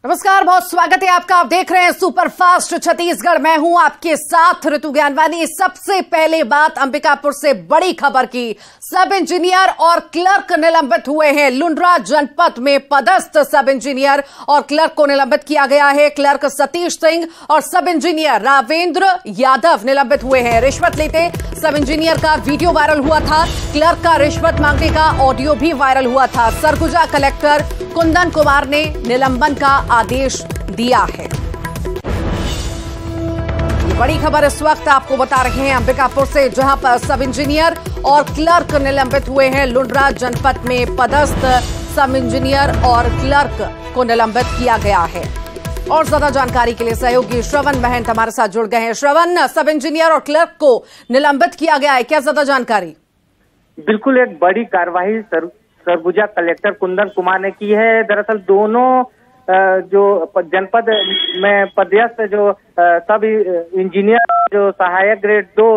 नमस्कार, बहुत स्वागत है आपका। आप देख रहे हैं सुपरफास्ट छत्तीसगढ़। मैं हूं आपके साथ ऋतु ज्ञानवानी। सबसे पहले बात अंबिकापुर से बड़ी खबर की। सब इंजीनियर और क्लर्क निलंबित हुए हैं। लुंड्रा जनपद में पदस्थ सब इंजीनियर और क्लर्क को निलंबित किया गया है। क्लर्क सतीश सिंह और सब इंजीनियर रावेंद्र यादव निलंबित हुए हैं। रिश्वत लेते सब इंजीनियर का वीडियो वायरल हुआ था। क्लर्क का रिश्वत मांगने का ऑडियो भी वायरल हुआ था। सरगुजा कलेक्टर कुंदन कुमार ने निलंबन का आदेश दिया है। ये बड़ी खबर इस वक्त आपको बता रहे हैं अंबिकापुर से, जहां पर सब इंजीनियर और क्लर्क निलंबित हुए हैं। लुंड्रा जनपद में पदस्थ सब इंजीनियर और क्लर्क को निलंबित किया गया है। और ज्यादा जानकारी के लिए सहयोगी श्रवण महंत हमारे साथ जुड़ गए हैं। श्रवण, सब इंजीनियर और क्लर्क को निलंबित किया गया है, क्या ज्यादा जानकारी? बिल्कुल, एक बड़ी कार्रवाई सरगुजा कलेक्टर कुंदन कुमार ने की है। दरअसल दोनों जो जनपद में पदस्थ जो सब इंजीनियर जो सहायक ग्रेड 2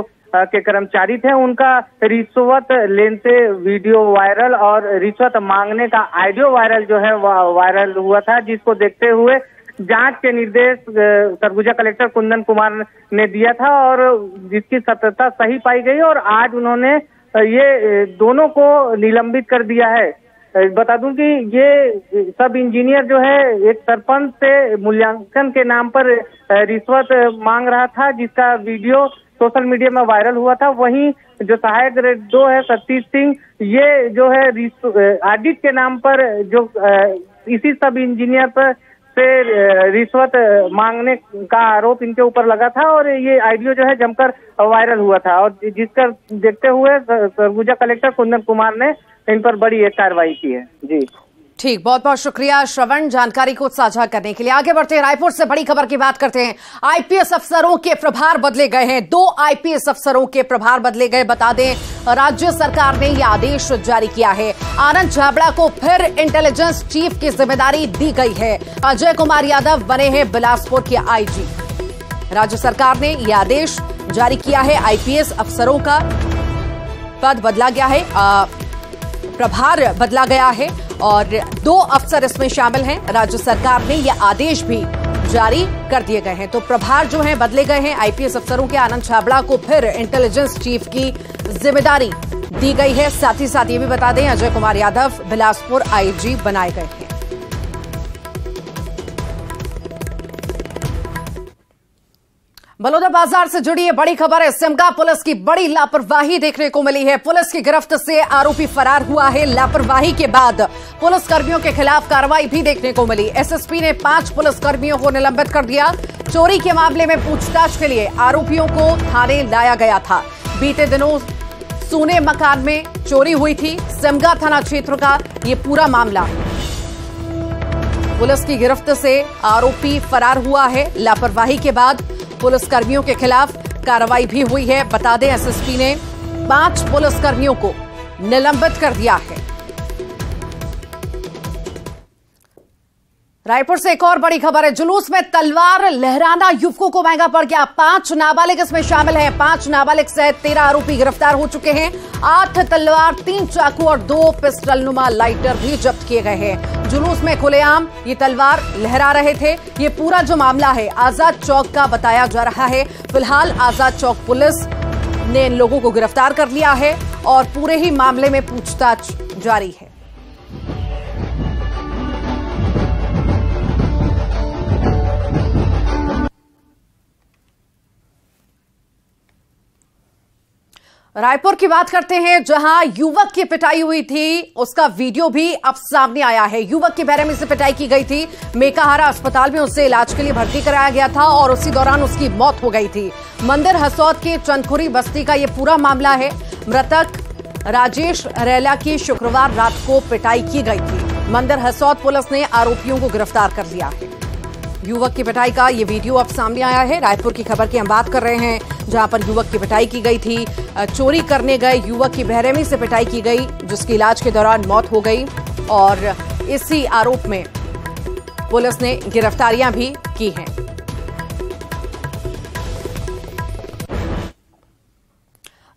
के कर्मचारी थे, उनका रिश्वत लेने से वीडियो वायरल और रिश्वत मांगने का ऑडियो वायरल जो है वायरल हुआ था, जिसको देखते हुए जांच के निर्देश सरगुजा कलेक्टर कुंदन कुमार ने दिया था और जिसकी सत्यता सही पाई गई और आज उन्होंने ये दोनों को निलंबित कर दिया है। बता दूं कि ये सब इंजीनियर जो है एक सरपंच से मूल्यांकन के नाम पर रिश्वत मांग रहा था, जिसका वीडियो सोशल मीडिया में वायरल हुआ था। वहीं जो सहायक ग्रेड 2 है सतीश सिंह, ये जो है ऑडिट के नाम पर जो इसी सब इंजीनियर पर से रिश्वत मांगने का आरोप इनके ऊपर लगा था और ये ऑडियो जो है जमकर वायरल हुआ था और जिसका देखते हुए सरगुजा कलेक्टर कुंदन कुमार ने इन पर बड़ी एक कार्रवाई की है। जी ठीक, बहुत बहुत शुक्रिया श्रवण जानकारी को साझा करने के लिए। आगे बढ़ते हैं, रायपुर से बड़ी खबर की बात करते हैं। आईपीएस अफसरों के प्रभार बदले गए हैं। 2 आईपीएस अफसरों के प्रभार बदले गए। बता दें, राज्य सरकार ने यह आदेश जारी किया है। आनंद छाबड़ा को फिर इंटेलिजेंस चीफ की जिम्मेदारी दी गई है। अजय कुमार यादव बने हैं बिलासपुर के आईजी। राज्य सरकार ने यह आदेश जारी किया है। आईपीएस अफसरों का पद बदला गया है, प्रभार बदला गया है और 2 अफसर इसमें शामिल हैं। राज्य सरकार ने यह आदेश भी जारी कर दिए गए हैं। तो प्रभार जो हैं बदले गए हैं। आईपीएस अफसरों के आनंद छाबड़ा को फिर इंटेलिजेंस चीफ की जिम्मेदारी दी गई है। साथ ही साथ ये भी बता दें, अजय कुमार यादव बिलासपुर आईजी बनाए गए हैं। बलौदाबाजार से जुड़ी ये बड़ी खबर है। सिमगा पुलिस की बड़ी लापरवाही देखने को मिली है। पुलिस की गिरफ्त से आरोपी फरार हुआ है। लापरवाही के बाद पुलिस कर्मियों के खिलाफ कार्रवाई भी देखने को मिली। एसएसपी ने 5 पुलिस कर्मियों को निलंबित कर दिया। चोरी के मामले में पूछताछ के लिए आरोपियों को थाने लाया गया था। बीते दिनों सूने मकान में चोरी हुई थी। सिमगा थाना क्षेत्र का ये पूरा मामला। पुलिस की गिरफ्त से आरोपी फरार हुआ है। लापरवाही के बाद पुलिस कर्मियों के खिलाफ कार्रवाई भी हुई है। बता दें, एसएसपी ने 5 पुलिस कर्मियों को निलंबित कर दिया है। रायपुर से एक और बड़ी खबर है। जुलूस में तलवार लहराना युवकों को महंगा पड़ गया। 5 नाबालिग इसमें शामिल हैं। 5 नाबालिग सहित 13 आरोपी गिरफ्तार हो चुके हैं। 8 तलवार, 3 चाकू और 2 पिस्टल नुमा लाइटर भी जब्त किए गए हैं। जुलूस में खुलेआम ये तलवार लहरा रहे थे। ये पूरा जो मामला है आजाद चौक का बताया जा रहा है। फिलहाल आजाद चौक पुलिस ने इन लोगों को गिरफ्तार कर लिया है और पूरे ही मामले में पूछताछ जारी है। रायपुर की बात करते हैं, जहां युवक की पिटाई हुई थी, उसका वीडियो भी अब सामने आया है। युवक की बेरहमी से पिटाई की गई थी। मेकाहारा अस्पताल में उसे इलाज के लिए भर्ती कराया गया था और उसी दौरान उसकी मौत हो गई थी। मंदिर हसौद के चंदखुरी बस्ती का यह पूरा मामला है। मृतक राजेश रेला की शुक्रवार रात को पिटाई की गई थी। मंदिर हसौद पुलिस ने आरोपियों को गिरफ्तार कर लिया है। युवक की पिटाई का ये वीडियो अब सामने आया है। रायपुर की खबर की हम बात कर रहे हैं, जहां पर युवक की पिटाई की गई थी। चोरी करने गए युवक की बेरहमी से पिटाई की गई, जिसकी इलाज के दौरान मौत हो गई और इसी आरोप में पुलिस ने गिरफ्तारियां भी की हैं।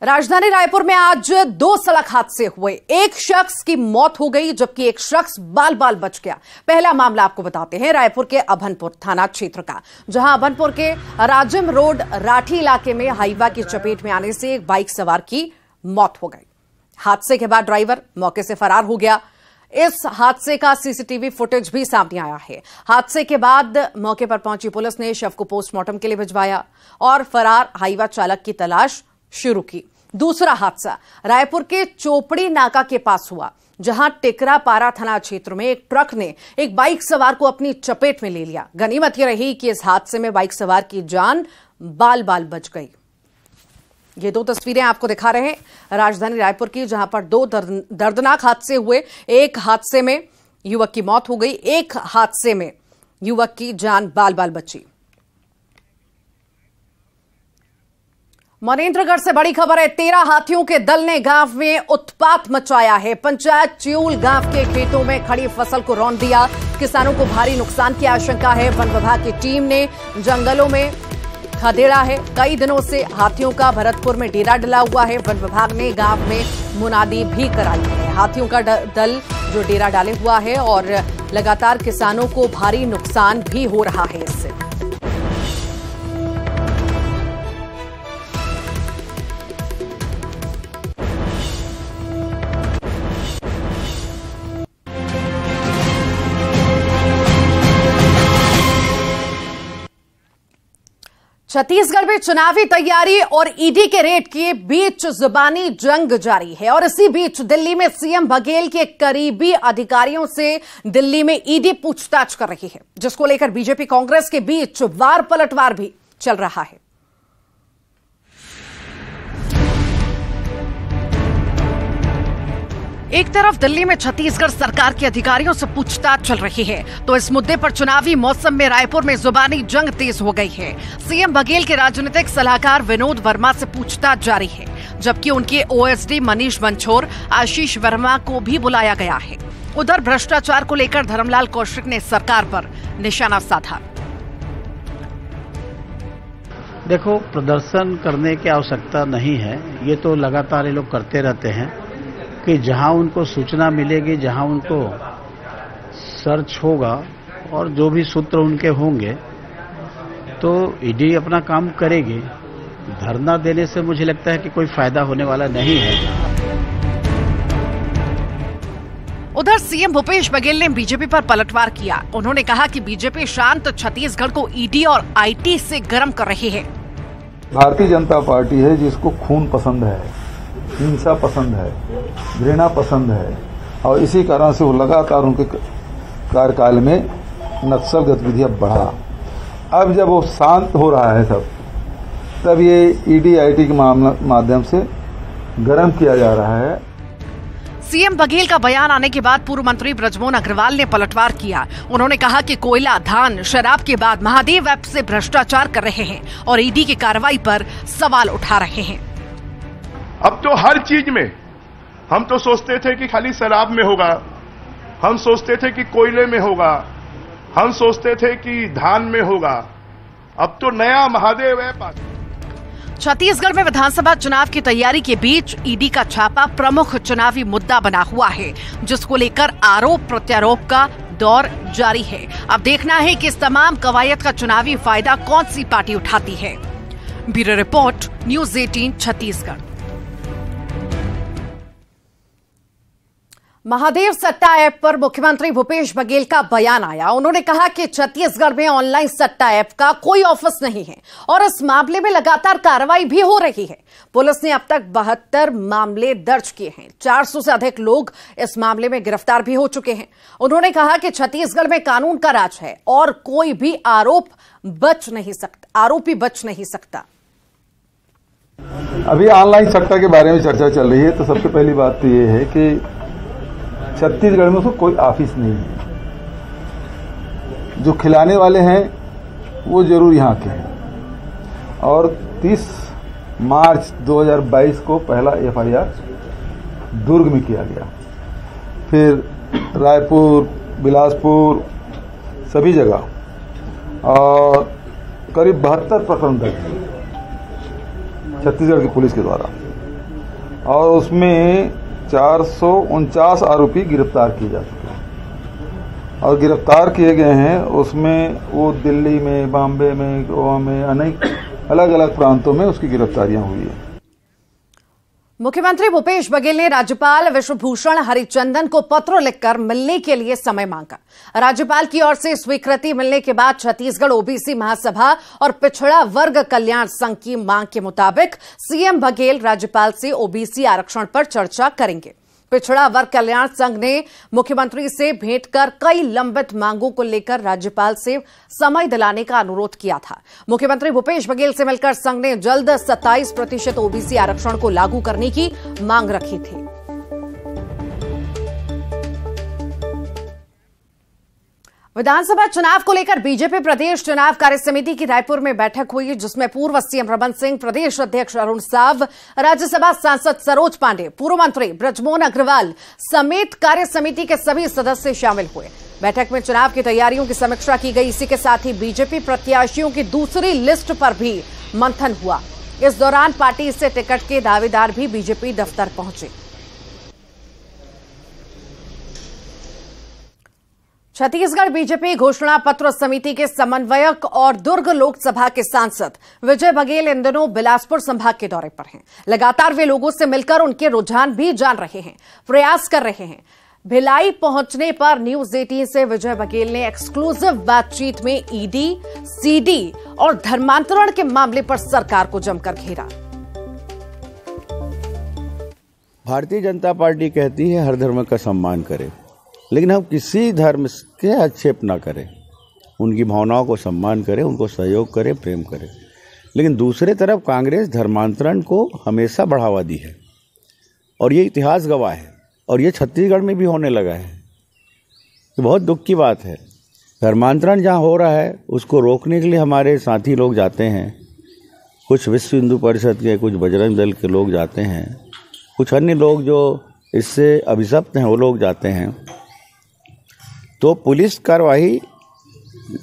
राजधानी रायपुर में आज 2 सड़क हादसे हुए। एक शख्स की मौत हो गई जबकि एक शख्स बाल बाल बच गया। पहला मामला आपको बताते हैं रायपुर के अभनपुर थाना क्षेत्र का, जहां अभनपुर के राजिम रोड राठी इलाके में हाईवा की चपेट में आने से एक बाइक सवार की मौत हो गई। हादसे के बाद ड्राइवर मौके से फरार हो गया। इस हादसे का सीसीटीवी फुटेज भी सामने आया है। हादसे के बाद मौके पर पहुंची पुलिस ने शव को पोस्टमार्टम के लिए भिजवाया और फरार हाईवा चालक की तलाश शुरू की। दूसरा हादसा रायपुर के चोपड़ी नाका के पास हुआ, जहां टिकरा पारा थाना क्षेत्र में एक ट्रक ने एक बाइक सवार को अपनी चपेट में ले लिया। गनीमत यह रही कि इस हादसे में बाइक सवार की जान बाल बाल बच गई। ये 2 तस्वीरें आपको दिखा रहे हैं राजधानी रायपुर की, जहां पर 2 दर्दनाक हादसे हुए। एक हादसे में युवक की मौत हो गई, एक हादसे में युवक की जान बाल बाल बची। मनेन्द्रगढ़ से बड़ी खबर है। 13 हाथियों के दल ने गांव में उत्पात मचाया है। पंचायत च्यूल गांव के खेतों में खड़ी फसल को रौंद दिया। किसानों को भारी नुकसान की आशंका है। वन विभाग की टीम ने जंगलों में खदेड़ा है। कई दिनों से हाथियों का भरतपुर में डेरा डला हुआ है। वन विभाग ने गांव में मुनादी भी कराई है। हाथियों का दल जो डेरा डाले हुआ है और लगातार किसानों को भारी नुकसान भी हो रहा है इससे। छत्तीसगढ़ में चुनावी तैयारी और ईडी के रेड के बीच जुबानी जंग जारी है और इसी बीच दिल्ली में सीएम बघेल के करीबी अधिकारियों से दिल्ली में ईडी पूछताछ कर रही है, जिसको लेकर बीजेपी कांग्रेस के बीच वार पलटवार भी चल रहा है। एक तरफ दिल्ली में छत्तीसगढ़ सरकार के अधिकारियों से पूछताछ चल रही है, तो इस मुद्दे पर चुनावी मौसम में रायपुर में जुबानी जंग तेज हो गई है। सीएम बघेल के राजनीतिक सलाहकार विनोद वर्मा से पूछताछ जारी है, जबकि उनके ओएसडी मनीष मंछोर, आशीष वर्मा को भी बुलाया गया है। उधर भ्रष्टाचार को लेकर धर्मलाल कौशिक ने सरकार पर निशाना साधा। देखो, प्रदर्शन करने की आवश्यकता नहीं है, ये तो लगातार ये लोग करते रहते हैं कि जहां उनको सूचना मिलेगी, जहां उनको सर्च होगा और जो भी सूत्र उनके होंगे तो ईडी अपना काम करेगी। धरना देने से मुझे लगता है कि कोई फायदा होने वाला नहीं है। उधर सीएम भूपेश बघेल ने बीजेपी पर पलटवार किया। उन्होंने कहा कि बीजेपी शांत छत्तीसगढ़ को ईडी और आईटी से गर्म कर रही है। भारतीय जनता पार्टी है जिसको खून पसंद है, हिंसा पसंद है, घृणा पसंद है और इसी कारण से वो लगातार उनके कार्यकाल में नक्सल गतिविधियां बढ़ा। अब जब वो शांत हो रहा है सब, तब ये ईडी आईटी के माध्यम से गर्म किया जा रहा है। सीएम बघेल का बयान आने के बाद पूर्व मंत्री बृजमोहन अग्रवाल ने पलटवार किया। उन्होंने कहा कि कोयला, धान, शराब के बाद महादेव ऐप से भ्रष्टाचार कर रहे हैं और ईडी की कार्रवाई पर सवाल उठा रहे हैं। अब तो हर चीज में हम तो सोचते थे कि खाली शराब में होगा, हम सोचते थे कि कोयले में होगा, हम सोचते थे कि धान में होगा, अब तो नया महादेव है। छत्तीसगढ़ में विधानसभा चुनाव की तैयारी के बीच ईडी का छापा प्रमुख चुनावी मुद्दा बना हुआ है, जिसको लेकर आरोप प्रत्यारोप का दौर जारी है। अब देखना है कि इस तमाम कवायद का चुनावी फायदा कौन सी पार्टी उठाती है। Bureau report, news 18 Chhattisgarh. Mahadev सट्टा ऐप पर मुख्यमंत्री भूपेश बघेल का बयान आया। उन्होंने कहा कि छत्तीसगढ़ में ऑनलाइन सट्टा ऐप का कोई ऑफिस नहीं है और इस मामले में लगातार कार्रवाई भी हो रही है। पुलिस ने अब तक 72 मामले दर्ज किए हैं। 400 से अधिक लोग इस मामले में गिरफ्तार भी हो चुके हैं। उन्होंने कहा कि छत्तीसगढ़ में कानून का राज है और कोई भी आरोपी बच नहीं सकता। अभी ऑनलाइन सट्टा के बारे में चर्चा चल रही है, तो सबसे पहली बात तो ये है कि छत्तीसगढ़ में उसको कोई ऑफिस नहीं है। जो खिलाने वाले हैं वो जरूर यहाँ के हैं और 30 मार्च 2022 को पहला एफआईआर दुर्ग में किया गया, फिर रायपुर, बिलासपुर, सभी जगह और करीब 72 प्रकरण दर्ज छत्तीसगढ़ की पुलिस के द्वारा। और उसमें 449 आरोपी गिरफ्तार किए जा चुके हैं और गिरफ्तार किए गए हैं उसमें वो दिल्ली में, बॉम्बे में, गोवा में, अनेक अलग अलग प्रांतों में उसकी गिरफ्तारियां हुई है। मुख्यमंत्री भूपेश बघेल ने राज्यपाल विश्वभूषण हरिचंदन को पत्र लिखकर मिलने के लिए समय मांगा। राज्यपाल की ओर से स्वीकृति मिलने के बाद छत्तीसगढ़ ओबीसी महासभा और पिछड़ा वर्ग कल्याण संघ की मांग के मुताबिक सीएम बघेल राज्यपाल से ओबीसी आरक्षण पर चर्चा करेंगे। पिछड़ा वर्ग कल्याण संघ ने मुख्यमंत्री से भेंट कर कई लंबित मांगों को लेकर राज्यपाल से समय दिलाने का अनुरोध किया था। मुख्यमंत्री भूपेश बघेल से मिलकर संघ ने जल्द 27% ओबीसी आरक्षण को लागू करने की मांग रखी थी। विधानसभा चुनाव को लेकर बीजेपी प्रदेश चुनाव कार्य समिति की रायपुर में बैठक हुई, जिसमें पूर्व सीएम रमन सिंह, प्रदेश अध्यक्ष अरुण साव, राज्यसभा सांसद सरोज पांडे, पूर्व मंत्री बृजमोहन अग्रवाल समेत कार्य समिति के सभी सदस्य शामिल हुए। बैठक में चुनाव की तैयारियों की समीक्षा की गई। इसी के साथ ही बीजेपी प्रत्याशियों की दूसरी लिस्ट पर भी मंथन हुआ। इस दौरान पार्टी से टिकट के दावेदार भी बीजेपी दफ्तर पहुंचे। छत्तीसगढ़ बीजेपी घोषणा पत्र समिति के समन्वयक और दुर्ग लोकसभा के सांसद विजय बघेल इन दिनों बिलासपुर संभाग के दौरे पर हैं। लगातार वे लोगों से मिलकर उनके रुझान भी जान रहे हैं, प्रयास कर रहे हैं। भिलाई पहुंचने पर न्यूज 18 से विजय बघेल ने एक्सक्लूसिव बातचीत में ईडी, सीडी और धर्मांतरण के मामले पर सरकार को जमकर घेरा। भारतीय जनता पार्टी कहती है हर धर्म का सम्मान करें, लेकिन हम किसी धर्म के आक्षेप ना करें, उनकी भावनाओं को सम्मान करें, उनको सहयोग करें, प्रेम करें। लेकिन दूसरे तरफ कांग्रेस धर्मांतरण को हमेशा बढ़ावा दी है और ये इतिहास गवाह है और ये छत्तीसगढ़ में भी होने लगा है। तो बहुत दुख की बात है। धर्मांतरण जहाँ हो रहा है उसको रोकने के लिए हमारे साथी लोग जाते हैं, कुछ विश्व हिंदू परिषद के, कुछ बजरंग दल के लोग जाते हैं, कुछ अन्य लोग जो इससे अभिशप्त हैं वो लोग जाते हैं। तो पुलिस कार्रवाई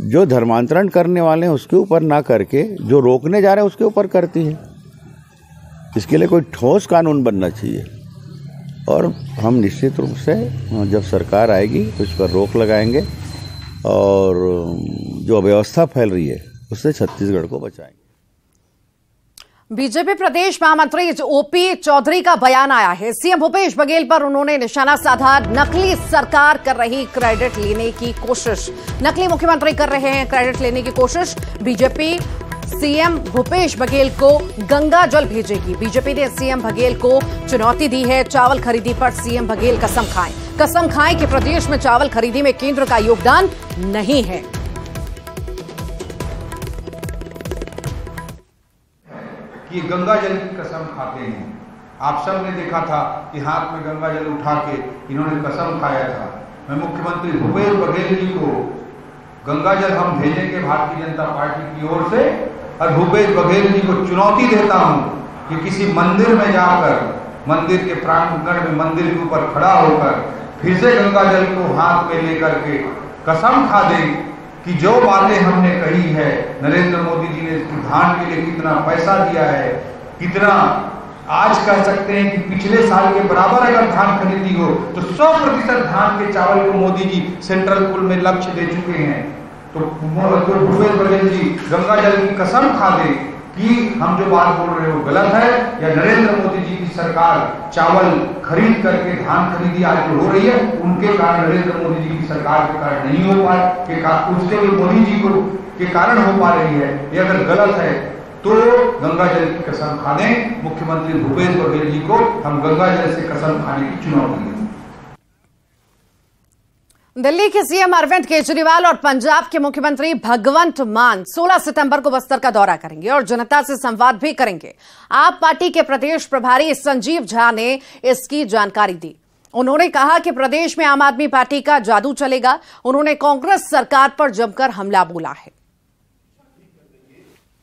जो धर्मांतरण करने वाले हैं उसके ऊपर ना करके जो रोकने जा रहे हैं उसके ऊपर करती है। इसके लिए कोई ठोस कानून बनना चाहिए और हम निश्चित रूप से जब सरकार आएगी तो इस पर रोक लगाएंगे और जो अव्यवस्था फैल रही है उससे छत्तीसगढ़ को बचाएंगे। बीजेपी प्रदेश महामंत्री ओपी चौधरी का बयान आया है। सीएम भूपेश बघेल पर उन्होंने निशाना साधा। नकली सरकार कर रही क्रेडिट लेने की कोशिश, नकली मुख्यमंत्री कर रहे हैं क्रेडिट लेने की कोशिश। बीजेपी सीएम भूपेश बघेल को गंगा जल भेजेगी। बीजेपी ने सीएम बघेल को चुनौती दी है। चावल खरीदी पर सीएम बघेल कसम खाएं कि प्रदेश में चावल खरीदी में केंद्र का योगदान नहीं है। कि गंगा जल की कसम खाते हैं। आप सब ने देखा था कि हाथ में गंगा जल उठा के इन्होंने कसम खाया था। मैं मुख्यमंत्री भूपेश बघेल जी को गंगा जल हम भेजेंगे भारतीय जनता पार्टी की ओर से और भूपेश बघेल जी को चुनौती देता हूं कि किसी मंदिर में जाकर, मंदिर के प्रांगण में मंदिर के ऊपर खड़ा होकर फिर से गंगा जल को हाथ में लेकर के कसम खा दें कि जो बातें हमने कही है, नरेंद्र मोदी जी ने धान के लिए कितना पैसा दिया है, कितना आज कह सकते हैं कि पिछले साल के बराबर अगर धान खरीदी हो तो 100% धान के चावल को मोदी जी सेंट्रल पूल में लक्ष्य दे चुके हैं। तो भूपेश बघेल जी गंगा जल की कसम खा दे कि हम जो बात बोल रहे हो गलत है, या नरेंद्र मोदी जी की सरकार चावल खरीद करके धान खरीदी आज जो हो रही है उनके कारण, नरेंद्र मोदी जी की सरकार के कारण नहीं हो पाए, उसके लिए मोदी जी को के कारण हो पा रही है। ये अगर गलत है तो गंगा जल की कसम खा दें। मुख्यमंत्री भूपेश बघेल जी को हम गंगा जल से कसम खाने की चुनौती दें। दिल्ली के सीएम अरविंद केजरीवाल और पंजाब के मुख्यमंत्री भगवंत मान 16 सितंबर को बस्तर का दौरा करेंगे और जनता से संवाद भी करेंगे। आप पार्टी के प्रदेश प्रभारी संजीव झा ने इसकी जानकारी दी। उन्होंने कहा कि प्रदेश में आम आदमी पार्टी का जादू चलेगा। उन्होंने कांग्रेस सरकार पर जमकर हमला बोला है।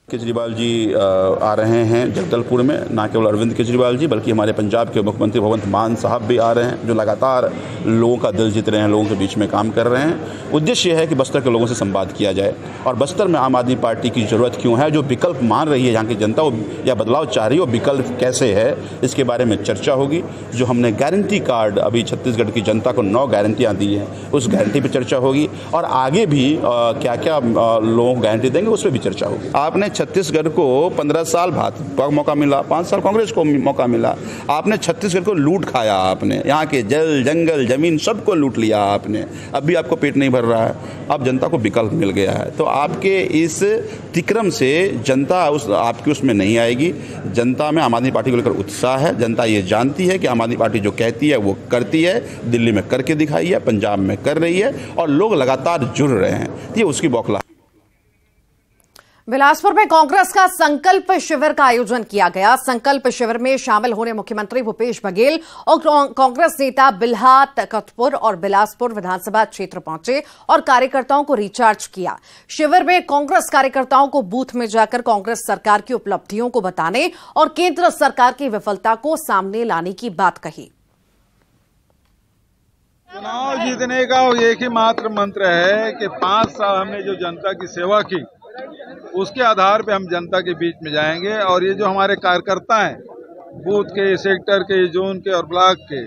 केजरीवाल जी आ रहे हैं जगदलपुर में, ना केवल अरविंद केजरीवाल जी बल्कि हमारे पंजाब के मुख्यमंत्री भगवंत मान साहब भी आ रहे हैं, जो लगातार लोगों का दिल जीत रहे हैं, लोगों के बीच में काम कर रहे हैं। उद्देश्य यह है कि बस्तर के लोगों से संवाद किया जाए और बस्तर में आम आदमी पार्टी की ज़रूरत क्यों है, जो विकल्प मान रही है यहाँ की जनता या बदलाव चाह रही है, वो विकल्प कैसे है, इसके बारे में चर्चा होगी। जो हमने गारंटी कार्ड अभी छत्तीसगढ़ की जनता को 9 गारंटियाँ दी हैं, उस गारंटी पर चर्चा होगी और आगे भी क्या क्या लोगों को गारंटी देंगे उस पर भी चर्चा होगी। आपने छत्तीसगढ़ को 15 साल भाजपा का मौका मिला, 5 साल कांग्रेस को मौका मिला, आपने छत्तीसगढ़ को लूट खाया, आपने यहाँ के जल जंगल जमीन सबको लूट लिया आपने, अब भी आपको पेट नहीं भर रहा है। अब जनता को विकल्प मिल गया है, तो आपके इस तिक्रम से जनता आपकी उसमें नहीं आएगी। जनता में आम आदमी पार्टी को लेकर उत्साह है, जनता ये जानती है कि आम आदमी पार्टी जो कहती है वो करती है, दिल्ली में करके दिखाई है, पंजाब में कर रही है और लोग लगातार जुड़ रहे हैं, ये उसकी बौखला। बिलासपुर में कांग्रेस का संकल्प शिविर का आयोजन किया गया। संकल्प शिविर में शामिल होने मुख्यमंत्री भूपेश बघेल और कांग्रेस नेता बिल्हा तखतपुर और बिलासपुर विधानसभा क्षेत्र पहुंचे और कार्यकर्ताओं को रिचार्ज किया। शिविर में कांग्रेस कार्यकर्ताओं को बूथ में जाकर कांग्रेस सरकार की उपलब्धियों को बताने और केंद्र सरकार की विफलता को सामने लाने की बात कही। चुनाव जीतने का एक ही मात्र मंत्र है कि 5 साल हमने जो जनता की सेवा की उसके आधार पे हम जनता के बीच में जाएंगे और ये जो हमारे कार्यकर्ता हैं बूथ के, सेक्टर के, जोन के और ब्लॉक के,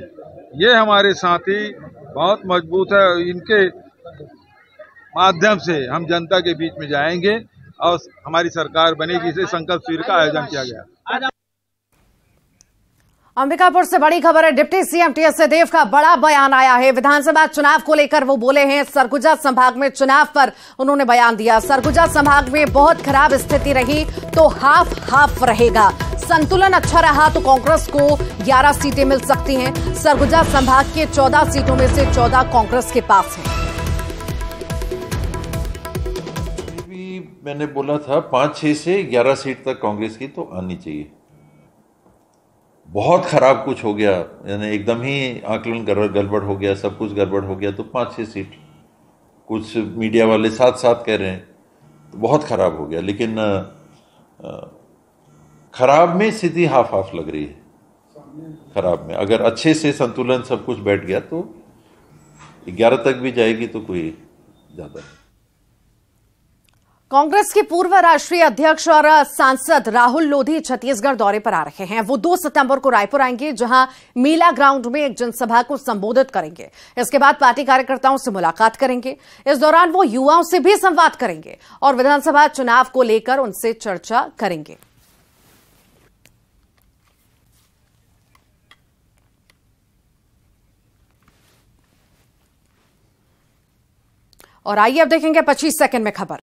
ये हमारे साथी बहुत मजबूत है। इनके माध्यम से हम जनता के बीच में जाएंगे और हमारी सरकार बनेगी। इसे संकल्प शिविर का आयोजन किया गया। अंबिकापुर से बड़ी खबर है। डिप्टी सीएम टीएस सिंहदेव का बड़ा बयान आया है। विधानसभा चुनाव को लेकर वो बोले हैं। सरगुजा संभाग में चुनाव पर उन्होंने बयान दिया। सरगुजा संभाग में बहुत खराब स्थिति रही तो हाफ रहेगा। संतुलन अच्छा रहा तो कांग्रेस को 11 सीटें मिल सकती हैं। सरगुजा संभाग के 14 सीटों में से 14 कांग्रेस के पास हैं। मैंने बोला था 5-6 से 11 सीट तक कांग्रेस की तो आनी चाहिए। बहुत खराब कुछ हो गया, यानी एकदम ही आकलन गड़बड़ हो गया, सब कुछ गड़बड़ हो गया तो 5-6 सीट, कुछ मीडिया वाले साथ कह रहे हैं तो बहुत खराब हो गया। लेकिन खराब में स्थिति हाफ लग रही है। खराब में अगर अच्छे से संतुलन सब कुछ बैठ गया तो 11 तक भी जाएगी तो कोई ज्यादा। कांग्रेस के पूर्व राष्ट्रीय अध्यक्ष और सांसद राहुल लोधी छत्तीसगढ़ दौरे पर आ रहे हैं। वो 2 सितंबर को रायपुर आएंगे, जहां मेला ग्राउंड में एक जनसभा को संबोधित करेंगे। इसके बाद पार्टी कार्यकर्ताओं से मुलाकात करेंगे। इस दौरान वो युवाओं से भी संवाद करेंगे और विधानसभा चुनाव को लेकर उनसे चर्चा करेंगे। और आइए अब देखेंगे 25 सेकंड में खबर।